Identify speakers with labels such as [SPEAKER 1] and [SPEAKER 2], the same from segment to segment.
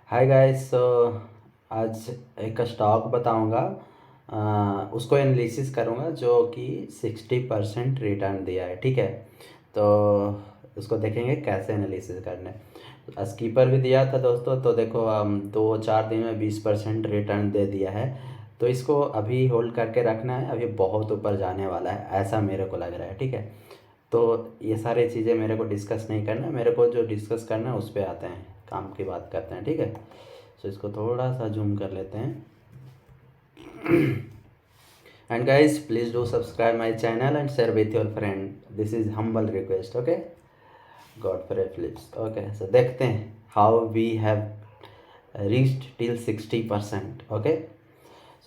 [SPEAKER 1] Hi guys. आज एक stock बताऊंगा। उसको एनालिसिस करूंगा जो कि 60% रिटर्न दिया है। ठीक है, तो उसको देखेंगे कैसे एनालिसिस करने। स्कीपर भी दिया था दोस्तों, तो देखो 2-4 दिन में 20% रिटर्न दे दिया है। तो इसको अभी होल्ड करके रखना है, अभी बहुत ऊपर जाने वाला है ऐसा मेरे को लग रहा है। ठीक है, तो ये सारी चीज़ें मेरे को डिस्कस नहीं करना है, मेरे को जो डिस्कस करना है उस पर आते हैं, काम की बात करते हैं। ठीक है, तो इसको थोड़ा सा जूम कर लेते हैं। And guys, please do subscribe my channel and share with your friend, this is humble request. Okay, Godfrey Phillips. Okay, so देखते हैं how we have reached till 60%। Okay,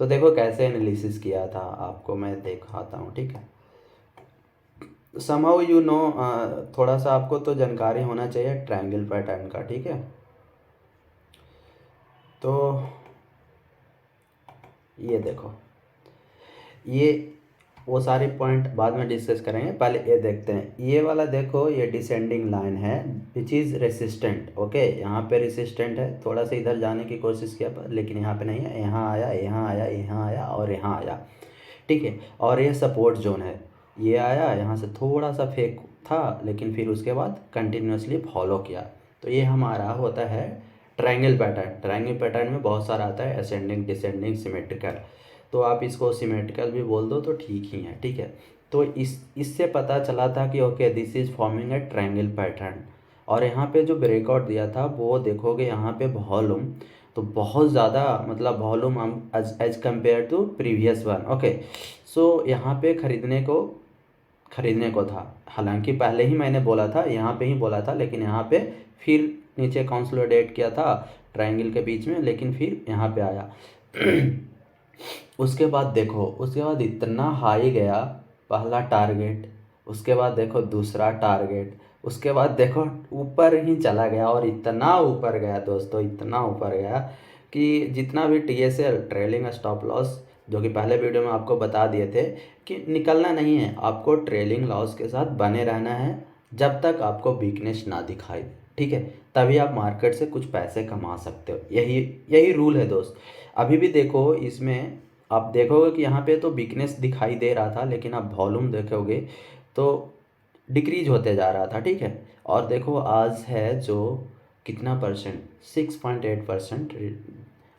[SPEAKER 1] so देखो कैसे एनालिसिस किया था, आपको मैं दिखाता हूँ। ठीक है, समहाउ यू नो, थोड़ा सा आपको तो जानकारी होना चाहिए ट्रायंगल पैटर्न का। ठीक है, तो ये देखो, ये वो सारे पॉइंट बाद में डिस्कस करेंगे, पहले ये देखते हैं। ये वाला देखो, ये डिसेंडिंग लाइन है विच इज़ रेसिस्टेंट। ओके, यहाँ पे रेसिस्टेंट है, थोड़ा सा इधर जाने की कोशिश किया पर लेकिन यहाँ पे नहीं है। यहाँ आया, यहाँ आया, यहाँ आया और यहाँ आया। ठीक है, और ये सपोर्ट जोन है। ये आया, यहाँ से थोड़ा सा फेक था लेकिन फिर उसके बाद कंटिन्यूसली फॉलो किया। तो ये हमारा होता है ट्रायंगल पैटर्न। ट्रायंगल पैटर्न में बहुत सारा आता है, असेंडिंग, डिसेंडिंग, सिमेट्रिकल। तो आप इसको सिमेट्रिकल भी बोल दो तो ठीक ही है। ठीक है, तो इससे पता चला था कि okay this is forming a triangle pattern. और यहाँ पे जो ब्रेकआउट दिया था वो देखोगे, यहाँ पे वॉल्यूम तो बहुत ज़्यादा, मतलब वॉल्यूम हम as compare to previous one. Okay, so यहाँ पे खरीदने को था। हालांकि पहले ही मैंने बोला था, यहाँ पे ही बोला था, लेकिन यहाँ पे फिर नीचे कंसोलिडेट किया था ट्रायंगल के बीच में, लेकिन फिर यहाँ पे आया। उसके बाद देखो, उसके बाद इतना हाई गया, पहला टारगेट, उसके बाद देखो दूसरा टारगेट, उसके बाद देखो ऊपर ही चला गया और इतना ऊपर गया दोस्तों, इतना ऊपर गया कि जितना भी TSL, ट्रेलिंग स्टॉप लॉस, जो कि पहले वीडियो में आपको बता दिए थे कि निकलना नहीं है, आपको ट्रेलिंग लॉस के साथ बने रहना है जब तक आपको वीकनेस ना दिखाई दे। ठीक है, तभी आप मार्केट से कुछ पैसे कमा सकते हो। यही यही रूल है दोस्त। अभी भी देखो, इसमें आप देखोगे कि यहाँ पे तो वीकनेस दिखाई दे रहा था, लेकिन आप वॉल्यूम देखोगे तो डिक्रीज होते जा रहा था। ठीक है, और देखो आज है जो कितना परसेंट, 6.8%।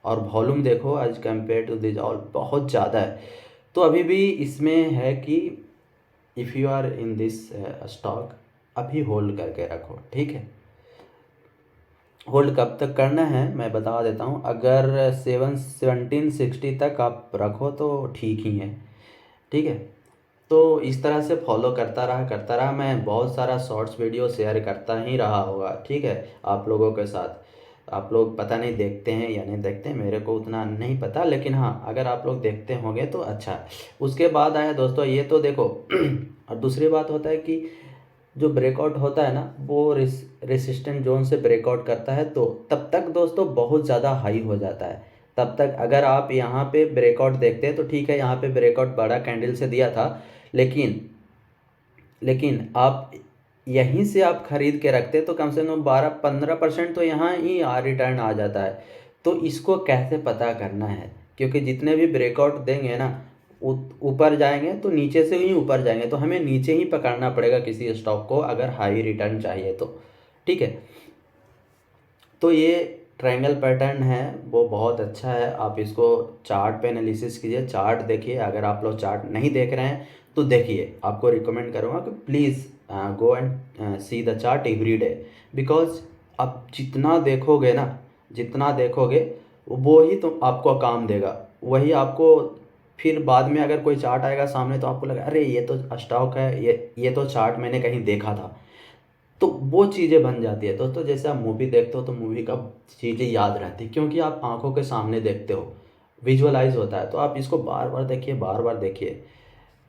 [SPEAKER 1] और वॉल्यूम देखो आज कंपेयर टू दिस और बहुत ज़्यादा है। तो अभी भी इसमें है कि if you are in this stock, अभी होल्ड करके रखो। ठीक है, होल्ड कब तक करना है मैं बता देता हूँ। अगर 1760 तक आप रखो तो ठीक ही है। ठीक है, तो इस तरह से फॉलो करता रहा मैं, बहुत सारा शॉर्ट्स वीडियो शेयर करता ही रहा होगा। ठीक है, आप लोगों के साथ। आप लोग पता नहीं देखते हैं या नहीं देखते हैं, मेरे को उतना नहीं पता, लेकिन हाँ अगर आप लोग देखते होंगे तो अच्छा है। उसके बाद आया दोस्तों, ये तो देखो और दूसरी बात होता है कि जो ब्रेकआउट होता है ना, वो रेसिस्टेंट जोन से ब्रेकआउट करता है, तो तब तक दोस्तों बहुत ज़्यादा हाई हो जाता है। तब तक अगर आप यहाँ पे ब्रेकआउट देखते हैं तो ठीक है, यहाँ पे ब्रेकआउट बड़ा कैंडल से दिया था, लेकिन लेकिन आप यहीं से आप खरीद के रखते तो कम से कम 12-15% तो यहाँ ही रिटर्न आ जाता है। तो इसको कैसे पता करना है, क्योंकि जितने भी ब्रेकआउट देंगे ना, ऊपर जाएंगे तो नीचे से ही ऊपर जाएंगे, तो हमें नीचे ही पकड़ना पड़ेगा किसी स्टॉक को अगर हाई रिटर्न चाहिए तो। ठीक है, तो ये ट्रायंगल पैटर्न है, वो बहुत अच्छा है। आप इसको चार्ट पे एनालिसिस कीजिए, चार्ट देखिए। अगर आप लोग चार्ट नहीं देख रहे हैं तो देखिए, आपको रिकमेंड करूँगा कि please go and see the chart every day. Because आप जितना देखोगे ना, जितना देखोगे वो ही तो आपको काम देगा, वही आपको फिर बाद में अगर कोई चार्ट आएगा सामने तो आपको लगा अरे ये तो स्टॉक है, ये तो चार्ट मैंने कहीं देखा था। तो वो चीज़ें बन जाती है दोस्तों। जैसे आप मूवी देखते हो तो मूवी का चीज़ें याद रहती है, क्योंकि आप आंखों के सामने देखते हो, विजुअलाइज होता है। तो आप इसको बार बार देखिए, बार बार देखिए,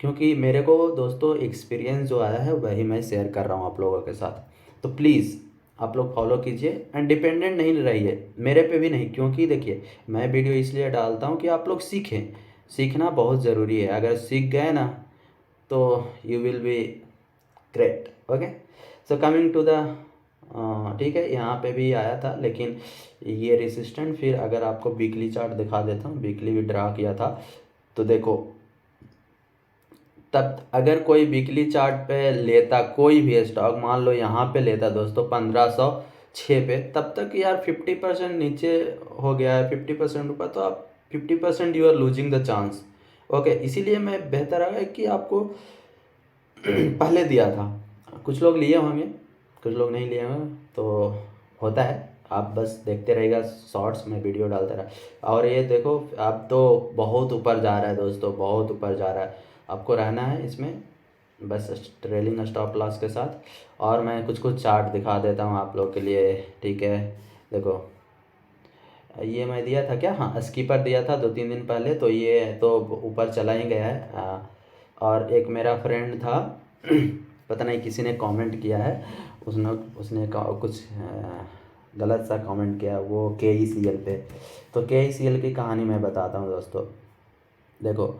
[SPEAKER 1] क्योंकि मेरे को दोस्तों एक्सपीरियंस जो आया है वही मैं शेयर कर रहा हूँ आप लोगों के साथ। तो प्लीज़ आप लोग फॉलो कीजिए एंड डिपेंडेंट नहीं रहिए मेरे पे भी नहीं, क्योंकि देखिए मैं वीडियो इसलिए डालता हूँ कि आप लोग सीखें। सीखना बहुत ज़रूरी है, अगर सीख गए ना तो you will be great. Okay, so coming to the ठीक है, यहाँ पे भी आया था, लेकिन ये रेसिस्टेंट, फिर अगर आपको वीकली चार्ट दिखा देता हूँ, वीकली भी ड्रा किया था तो देखो, तब अगर कोई वीकली चार्ट पे लेता कोई भी स्टॉक, मान लो यहाँ पे लेता दोस्तों 1506 पे, तब तक यार 50% नीचे हो गया है, 50% ऊपर, तो आप 50% you are losing the chance. Okay, इसीलिए मैं बेहतर है कि आपको पहले दिया था। कुछ लोग लिए होंगे, कुछ लोग नहीं लिए होंगे, तो होता है। आप बस देखते रहिएगा शॉर्ट्स में, वीडियो डालते रहा। और ये देखो, अब तो बहुत ऊपर जा रहा है दोस्तों, बहुत ऊपर जा रहा है। आपको रहना है इसमें बस ट्रेलिंग स्टॉप लॉस के साथ। और मैं कुछ कुछ चार्ट दिखा देता हूँ आप लोग के लिए, ठीक है। देखो, ये मैं दिया था क्या, हाँ स्कीपर दिया था 2-3 दिन पहले, तो ये तो ऊपर चला ही गया है। और एक मेरा फ्रेंड था पता नहीं किसी ने कमेंट किया है, उसने उसने कुछ गलत सा कमेंट किया, वो KECL पे। तो KECL की कहानी मैं बताता हूँ दोस्तों। देखो,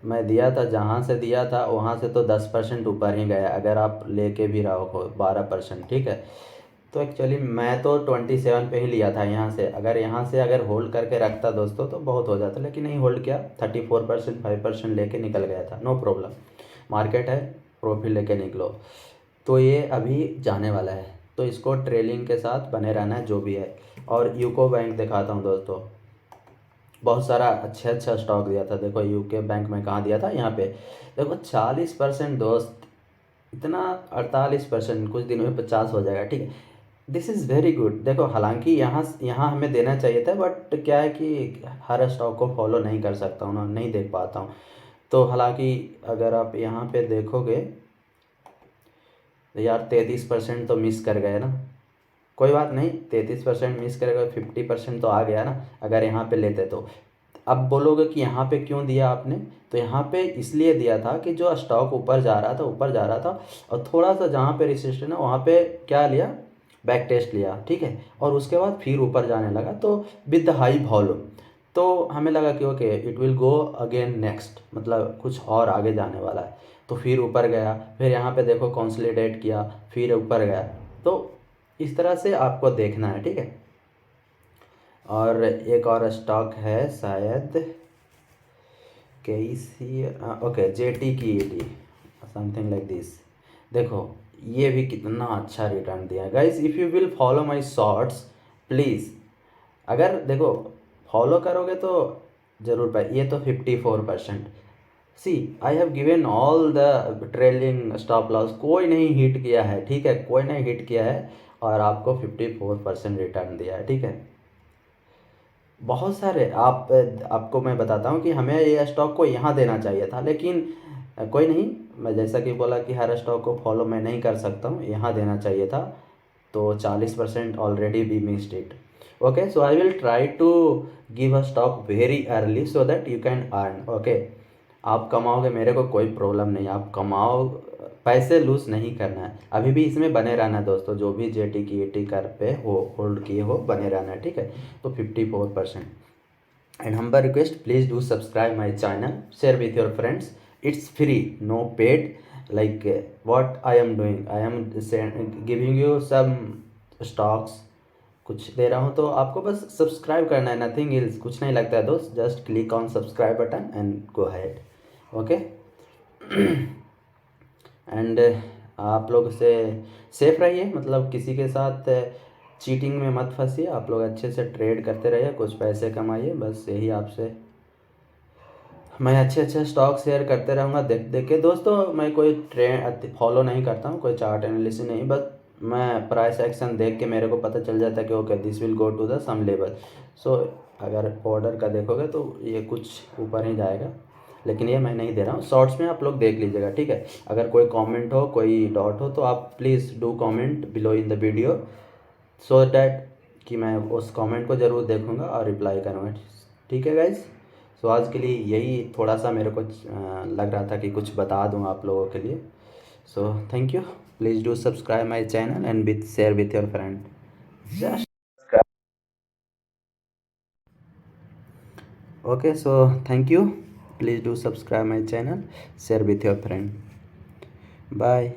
[SPEAKER 1] मैं दिया था, जहाँ से दिया था वहाँ से तो 10% ऊपर ही गया, अगर आप लेके भी रहो 12%, ठीक है। तो एक्चुअली मैं तो 27 पे ही लिया था यहाँ से, अगर यहाँ से अगर होल्ड करके रखता दोस्तों तो बहुत हो जाता, लेकिन नहीं होल्ड किया, 34% 5% लेके निकल गया था, नो प्रॉब्लम। मार्केट है, प्रॉफिट लेके निकलो। तो ये अभी जाने वाला है, तो इसको ट्रेलिंग के साथ बने रहना है जो भी है। और यूको बैंक दिखाता हूँ दोस्तों, बहुत सारा अच्छा स्टॉक दिया था। देखो यूके बैंक में कहाँ दिया था, यहाँ पे देखो 40% दोस्त, इतना 48%, कुछ दिनों में 50 हो जाएगा, ठीक है। This is very good. देखो, हालांकि यहाँ यहाँ हमें देना चाहिए था, बट क्या है कि हर स्टॉक को फॉलो नहीं कर सकता हूँ ना, नहीं देख पाता हूँ। तो हालांकि अगर आप यहाँ पे देखोगे तो यार 33% तो मिस कर गए ना, कोई बात नहीं, 33% मिस करेगा, 50% तो आ गया ना, अगर यहाँ पे लेते तो। अब बोलोगे कि यहाँ पे क्यों दिया आपने, तो यहाँ पे इसलिए दिया था कि जो स्टॉक ऊपर जा रहा था, ऊपर जा रहा था, और थोड़ा सा जहाँ पे रेसिस्टेंस है वहाँ पे क्या लिया, बैक टेस्ट लिया, ठीक है। और उसके बाद फिर ऊपर जाने लगा, तो विद द हाई वॉल्यूम, तो हमें लगा कि okay it will go again next, मतलब कुछ और आगे जाने वाला है। तो फिर ऊपर गया, फिर यहाँ पे देखो कंसोलिडेट किया, फिर ऊपर गया। तो इस तरह से आपको देखना है, ठीक है। और एक और स्टॉक है शायद KEC, okay JTKET, something like this. देखो, ये भी कितना अच्छा रिटर्न दिया है guys. If you will follow my shorts please, अगर देखो फॉलो करोगे तो ज़रूर पाए। ये तो 54%, see I have given all the trailing stop loss, कोई नहीं हिट किया है, ठीक है, कोई नहीं हिट किया है, और आपको 54% रिटर्न दिया है, ठीक है। बहुत सारे आपको मैं बताता हूँ कि हमें ये स्टॉक को यहाँ देना चाहिए था, लेकिन कोई नहीं, मैं जैसा कि बोला कि हर स्टॉक को फॉलो मैं नहीं कर सकता हूँ, यहाँ देना चाहिए था। तो 40% already we missed it. Okay, so I will try to give a stock very early so that you can earn. Okay, आप कमाओगे, मेरे को कोई प्रॉब्लम नहीं, आप कमाओ, पैसे लूज़ नहीं करना है। अभी भी इसमें बने रहना है दोस्तों, जो भी JTKET कर पे हो, होल्ड किए हो, बने रहना है, ठीक है। तो 54%। And humble request, please do subscribe my channel, share with your friends, it's free, no paid. Like what I am doing, I am giving you some stocks, कुछ दे रहा हूँ, तो आपको बस सब्सक्राइब करना है, नथिंग एल्स, कुछ नहीं लगता है दोस्त, just click on subscribe button and go ahead. Okay, and आप लोग से सेफ रहिए, मतलब किसी के साथ चीटिंग में मत फंसिए, आप लोग अच्छे से ट्रेड करते रहिए, कुछ पैसे कमाइए, बस यही आपसे मैं अच्छे अच्छे स्टॉक शेयर करते रहूँगा। देख देख के दोस्तों, मैं कोई ट्रेंड फॉलो नहीं करता हूँ, कोई चार्ट एनालिसिस नहीं, बस मैं प्राइस एक्शन देख के मेरे को पता चल जाता है कि okay this will go to the some level. So अगर ऑर्डर का देखोगे तो ये कुछ ऊपर ही जाएगा, लेकिन ये मैं नहीं दे रहा हूँ, शॉर्ट्स में आप लोग देख लीजिएगा, ठीक है। अगर कोई कमेंट हो, कोई डाउट हो, तो आप please do comment below in the video, so that कि मैं उस कमेंट को ज़रूर देखूँगा और रिप्लाई करूँगा, ठीक है गाइज़। सो आज के लिए यही थोड़ा सा मेरे को लग रहा था कि कुछ बता दूँ आप लोगों के लिए। So thank you, please do subscribe my channel and with share with your friend, just okay. So thank you, please do subscribe my channel, share with your friend, bye.